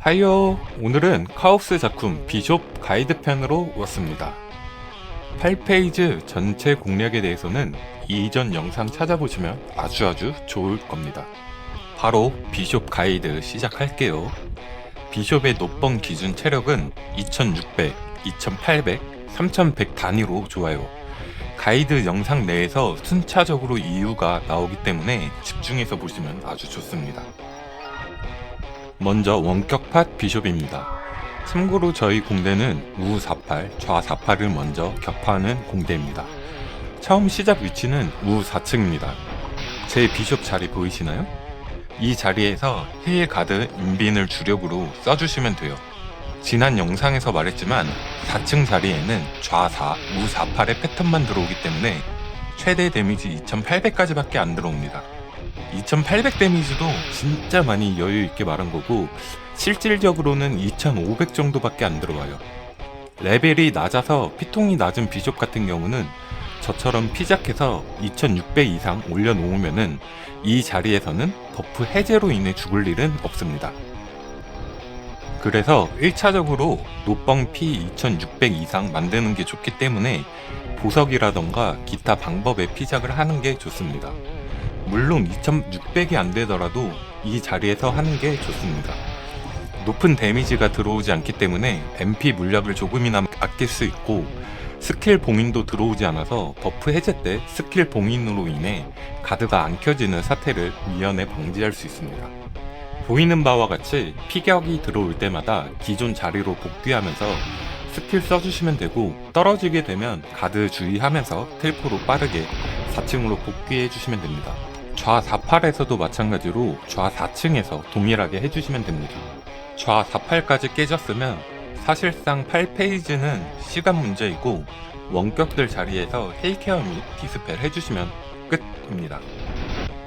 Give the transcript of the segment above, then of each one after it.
하이요, 오늘은 카오스 작품 비숍 가이드편으로 왔습니다. 8페이지 전체 공략에 대해서는 이전 영상 찾아보시면 아주 좋을 겁니다. 바로 비숍 가이드 시작할게요. 비숍의 노뻥 기준 체력은 2600, 2800, 3100 단위로 좋아요. 가이드 영상 내에서 순차적으로 이유가 나오기 때문에 집중해서 보시면 아주 좋습니다. 먼저 원격팟 비숍입니다. 참고로 저희 공대는 우 48, 좌 48을 먼저 격파하는 공대입니다. 처음 시작 위치는 우 4층입니다. 제 비숍 자리 보이시나요? 이 자리에서 힐 가드 인빈을 주력으로 써주시면 돼요. 지난 영상에서 말했지만 4층 자리에는 좌 4, 우 48의 패턴만 들어오기 때문에 최대 데미지 2800까지밖에 안 들어옵니다. 2800 데미지도 진짜 많이 여유있게 말한 거고 실질적으로는 2500 정도밖에 안 들어와요. 레벨이 낮아서 피통이 낮은 비숍 같은 경우는 저처럼 피작해서 2600 이상 올려놓으면은 이 자리에서는 버프 해제로 인해 죽을 일은 없습니다. 그래서 1차적으로 노뻥 피 2600 이상 만드는 게 좋기 때문에 보석이라던가 기타 방법의 피작을 하는 게 좋습니다. 물론 2600이 안 되더라도 이 자리에서 하는 게 좋습니다. 높은 데미지가 들어오지 않기 때문에 MP 물약을 조금이나 아낄 수 있고 스킬 봉인도 들어오지 않아서 버프 해제 때 스킬 봉인으로 인해 가드가 안 켜지는 사태를 미연에 방지할 수 있습니다. 보이는 바와 같이 피격이 들어올 때마다 기존 자리로 복귀하면서 스킬 써주시면 되고 떨어지게 되면 가드 주의하면서 텔포로 빠르게 4층으로 복귀해 주시면 됩니다. 좌 48에서도 마찬가지로 좌 4층에서 동일하게 해주시면 됩니다. 좌 48까지 깨졌으면 사실상 8페이지는 시간 문제이고 원격들 자리에서 힐케어 및 디스펠 해주시면 끝입니다.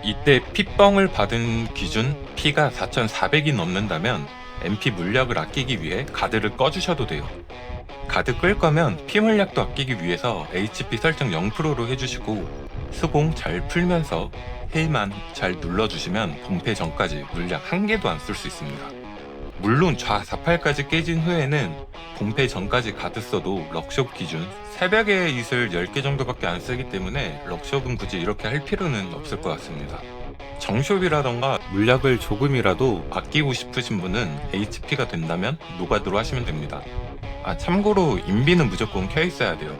이때 피뻥을 받은 기준 피가 4400이 넘는다면 MP 물약을 아끼기 위해 가드를 꺼주셔도 돼요. 가드 끌 거면 피 물약도 아끼기 위해서 HP 설정 0%로 해주시고 수공 잘 풀면서 힐만 잘 눌러주시면 본패 전까지 물약 1개도 안 쓸 수 있습니다. 물론 좌 48까지 깨진 후에는 본패 전까지 가드 써도 럭숍 기준 새벽에 이슬 10개 정도밖에 안 쓰기 때문에 럭숍은 굳이 이렇게 할 필요는 없을 것 같습니다. 정숍이라던가 물약을 조금이라도 아끼고 싶으신 분은 HP가 된다면 노가드로 하시면 됩니다. 참고로 인비는 무조건 켜 있어야 돼요.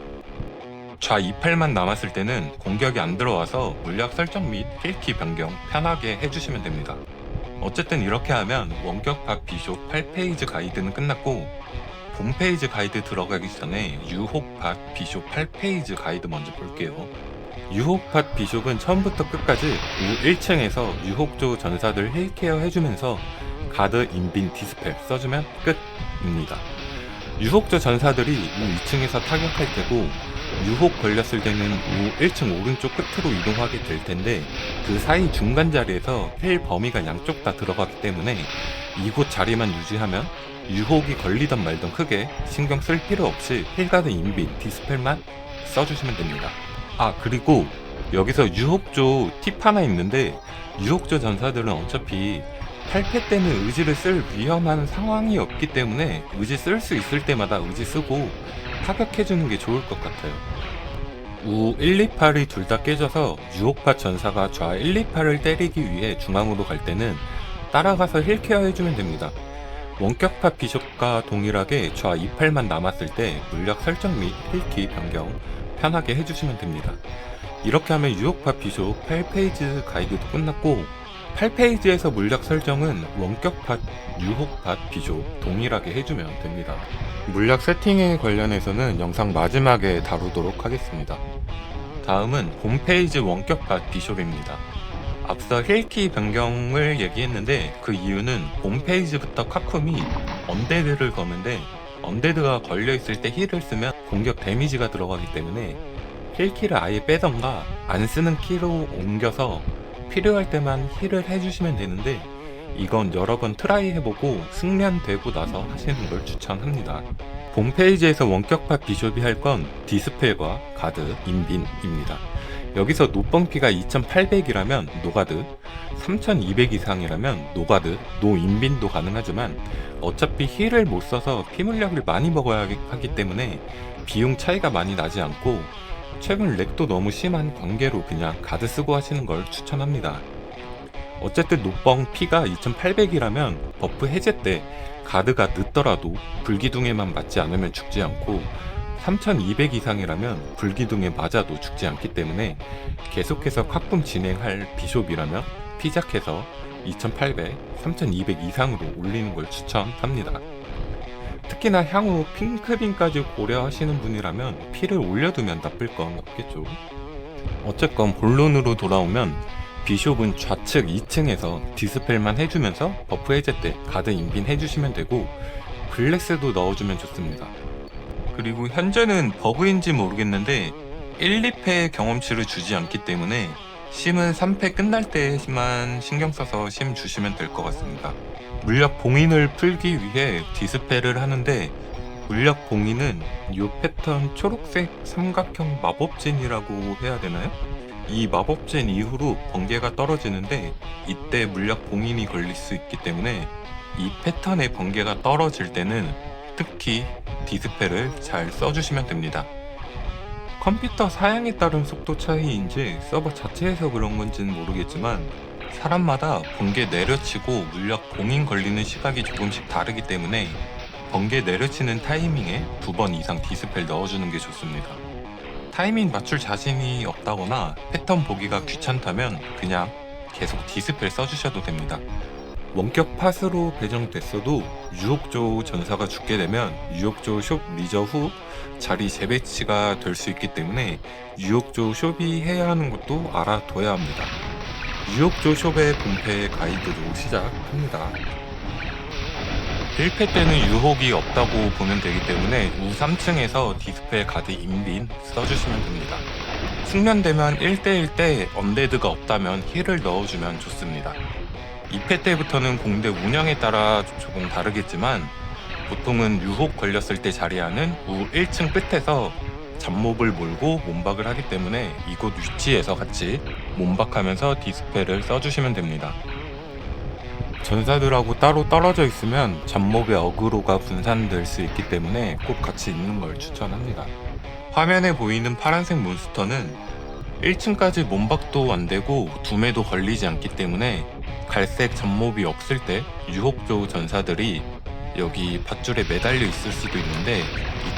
좌 28만 남았을 때는 공격이 안 들어와서 물약 설정 및 힐키 변경 편하게 해주시면 됩니다. 어쨌든 이렇게 하면 원격팟 비숍 8페이지 가이드는 끝났고 본 페이지 가이드 들어가기 전에 유혹팟 비숍 8페이지 가이드 먼저 볼게요. 유혹팟 비숍은 처음부터 끝까지 우 1층에서 유혹조 전사들 힐케어 해주면서 가드 인빈 디스펠 써주면 끝입니다. 유혹조 전사들이 우 2층에서 타격할 테고 유혹 걸렸을 때는 우 1층 오른쪽 끝으로 이동하게 될 텐데 그 사이 중간 자리에서 힐 범위가 양쪽 다 들어가기 때문에 이곳 자리만 유지하면 유혹이 걸리던 말던 크게 신경 쓸 필요 없이 힐가드 인빈 디스펠만 써주시면 됩니다. 그리고 여기서 유혹조 팁 하나 있는데 유혹조 전사들은 어차피 8패 때는 의지를 쓸 위험한 상황이 없기 때문에 의지 쓸 수 있을 때마다 의지 쓰고 타격해주는 게 좋을 것 같아요. 우 1, 2, 8이 둘 다 깨져서 유혹팟 전사가 좌 1, 2, 8을 때리기 위해 중앙으로 갈 때는 따라가서 힐케어 해주면 됩니다. 원격팟 비숍과 동일하게 좌 2, 8만 남았을 때 물약 설정 및 힐키 변경 편하게 해주시면 됩니다. 이렇게 하면 유혹팟 비숍 8페이지 가이드도 끝났고 8페이지에서 물약 설정은 원격팟, 유혹팟 비숍 동일하게 해주면 됩니다. 물약 세팅에 관련해서는 영상 마지막에 다루도록 하겠습니다. 다음은 홈페이지 원격팟 비숍입니다. 앞서 힐키 변경을 얘기했는데 그 이유는 홈페이지부터 카쿰이 언데드를 거는데 언데드가 걸려있을 때 힐을 쓰면 공격 데미지가 들어가기 때문에 힐키를 아예 빼던가 안 쓰는 키로 옮겨서 필요할 때만 힐을 해주시면 되는데 이건 여러 번 트라이 해보고 숙련되고 나서 하시는 걸 추천합니다. 본 페이지에서 원격팟 비숍이 할 건 디스펠과 가드, 인빈입니다. 여기서 노뻥피가 2800이라면 노가드, 3200 이상이라면 노가드, 노인빈도 가능하지만 어차피 힐을 못 써서 피 물약을 많이 먹어야 하기 때문에 비용 차이가 많이 나지 않고 최근 렉도 너무 심한 관계로 그냥 가드 쓰고 하시는 걸 추천합니다. 어쨌든 노뻥 피가 2800이라면 버프 해제 때 가드가 늦더라도 불기둥에만 맞지 않으면 죽지 않고 3200 이상이라면 불기둥에 맞아도 죽지 않기 때문에 계속해서 칵붐 진행할 비숍이라면 피작해서 2800, 3200 이상으로 올리는 걸 추천합니다. 특히나 향후 핑크빈까지 고려하시는 분이라면 피를 올려두면 나쁠 건 없겠죠. 어쨌건 본론으로 돌아오면 비숍은 좌측 2층에서 디스펠만 해주면서 버프 해제 때 가드 인빈 해주시면 되고 블랙스도 넣어주면 좋습니다. 그리고 현재는 버그인지 모르겠는데 1, 2패 경험치를 주지 않기 때문에 심은 3패 끝날 때만 신경 써서 심 주시면 될 것 같습니다. 물약 봉인을 풀기 위해 디스펠을 하는데 물약 봉인은 이 패턴 초록색 삼각형 마법진이라고 해야 되나요? 이 마법진 이후로 번개가 떨어지는데 이때 물약 봉인이 걸릴 수 있기 때문에 이 패턴의 번개가 떨어질 때는 특히 디스펠을 잘 써주시면 됩니다. 컴퓨터 사양에 따른 속도 차이인지 서버 자체에서 그런 건지는 모르겠지만 사람마다 번개 내려치고 물약 봉인 걸리는 시각이 조금씩 다르기 때문에 번개 내려치는 타이밍에 2번 이상 디스펠 넣어주는 게 좋습니다. 타이밍 맞출 자신이 없다거나 패턴 보기가 귀찮다면 그냥 계속 디스펠 써주셔도 됩니다. 원격 팟으로 배정됐어도 유혹조 전사가 죽게 되면 유혹조 숍 리저 후 자리 재배치가 될 수 있기 때문에 유혹조 숍이 해야 하는 것도 알아둬야 합니다. 유혹조 숍의 본패 가이드로 시작합니다. 1패 때는 유혹이 없다고 보면 되기 때문에 우 3층에서 디스펠 가드 인빈 써주시면 됩니다. 숙련되면 1대1 때 언데드가 없다면 힐을 넣어주면 좋습니다. 2패 때부터는 공대 운영에 따라 조금 다르겠지만 보통은 유혹 걸렸을 때 자리하는 우 1층 끝에서 잡몹을 몰고 몸박을 하기 때문에 이곳 위치에서 같이 몸박하면서 디스펠을 써주시면 됩니다. 전사들하고 따로 떨어져 있으면 잡몹의 어그로가 분산될 수 있기 때문에 꼭 같이 있는 걸 추천합니다. 화면에 보이는 파란색 몬스터는 1층까지 몸박도 안되고 둠에도 걸리지 않기 때문에 갈색 잡몹이 없을 때 유혹조 전사들이 여기 밧줄에 매달려 있을 수도 있는데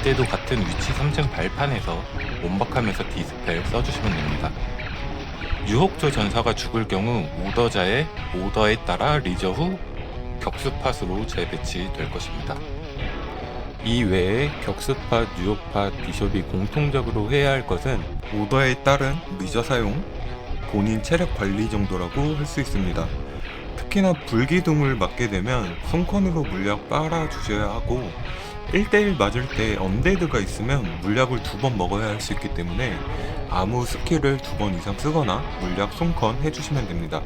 이때도 같은 위치 3층 발판에서 몸박하면서 디스펠 써주시면 됩니다. 유혹조 전사가 죽을 경우 오더자의 오더에 따라 리저 후 격수팟으로 재배치될 것입니다. 이 외에 격수팟, 유혹팟, 비숍이 공통적으로 해야 할 것은 오더에 따른 리저 사용, 본인 체력 관리 정도라고 할 수 있습니다. 특히나 불기둥을 맞게 되면 손컨으로 물약 빨아주셔야 하고 1대1 맞을 때 언데드가 있으면 물약을 2번 먹어야 할 수 있기 때문에 아무 스킬을 2번 이상 쓰거나 물약 손컨 해주시면 됩니다.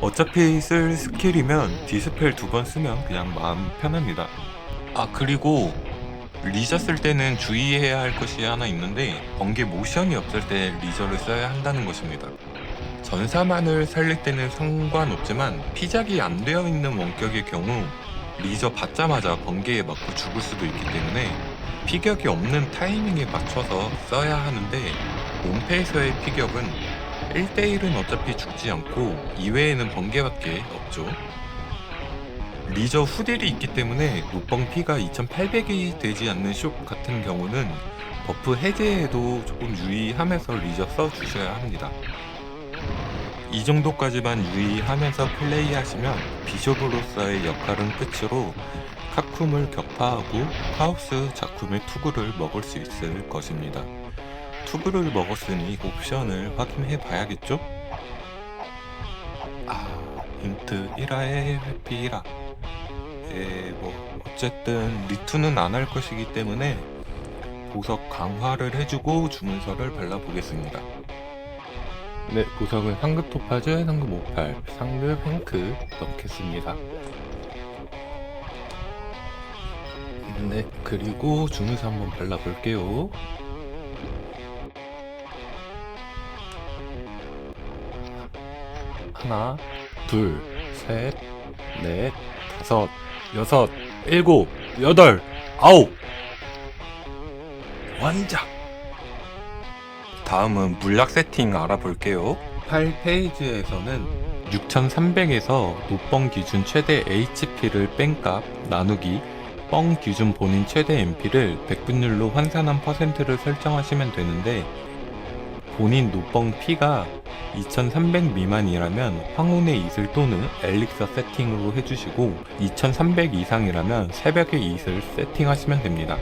어차피 쓸 스킬이면 디스펠 2번 쓰면 그냥 마음 편합니다. 그리고 리저 쓸 때는 주의해야 할 것이 하나 있는데 번개 모션이 없을 때 리저를 써야 한다는 것입니다. 전사만을 살릴 때는 상관없지만 피작이 안 되어 있는 원격의 경우 리저 받자마자 번개에 맞고 죽을 수도 있기 때문에 피격이 없는 타이밍에 맞춰서 써야 하는데 몸패에서의 피격은 1대1은 어차피 죽지 않고 이외에는 번개밖에 없죠. 리저 후딜이 있기 때문에 노뻥 피가 2800이 되지 않는 숍 같은 경우는 버프 해제에도 조금 유의하면서 리저 써주셔야 합니다. 이 정도까지만 유의하면서 플레이하시면 비숍으로서의 역할은 끝으로 카쿰을 격파하고 카오스 작품의 투구를 먹을 수 있을 것입니다. 투구를 먹었으니 옵션을 확인해 봐야겠죠? 힌트 1화의 회피라. 어쨌든 리투는 안 할 것이기 때문에 보석 강화를 해주고 주문서를 발라보겠습니다. 네, 보석은 상급 토파즈, 상급 58, 상급 행크 넣겠습니다. 네, 그리고 주문서 한번 발라볼게요. 하나, 둘, 셋, 넷, 다섯, 여섯, 일곱, 여덟, 아홉. 완작! 다음은 물약 세팅 알아볼게요. 8페이지에서는 6300에서 노뻥 기준 최대 HP를 뺀 값 나누기 뻥 기준 본인 최대 MP를 백분율로 환산한 퍼센트를 설정하시면 되는데, 본인 노뻥 P가 2300 미만이라면 황혼의 이슬 또는 엘릭서 세팅으로 해주시고, 2300 이상이라면 새벽의 이슬 세팅하시면 됩니다.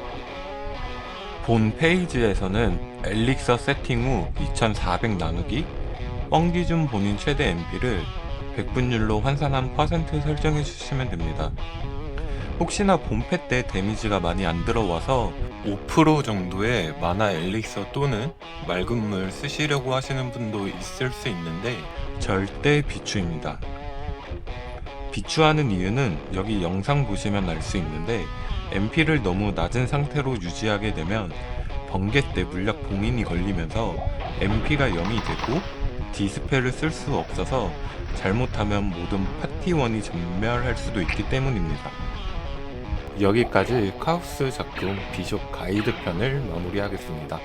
본 페이지에서는 엘릭서 세팅 후 2400 나누기 뻥 기준 본인 최대 MP를 백분율로 환산한 퍼센트 설정해 주시면 됩니다. 혹시나 본패 때 데미지가 많이 안 들어와서 5% 정도의 마나 엘릭서 또는 맑은 물 쓰시려고 하시는 분도 있을 수 있는데 절대 비추입니다. 비추하는 이유는 여기 영상 보시면 알 수 있는데, MP를 너무 낮은 상태로 유지하게 되면 번개 때 물약 봉인이 걸리면서 MP가 0이 되고 디스펠을 쓸 수 없어서 잘못하면 모든 파티원이 전멸할 수도 있기 때문입니다. 여기까지 카우스 작품 비숍 가이드 편을 마무리하겠습니다.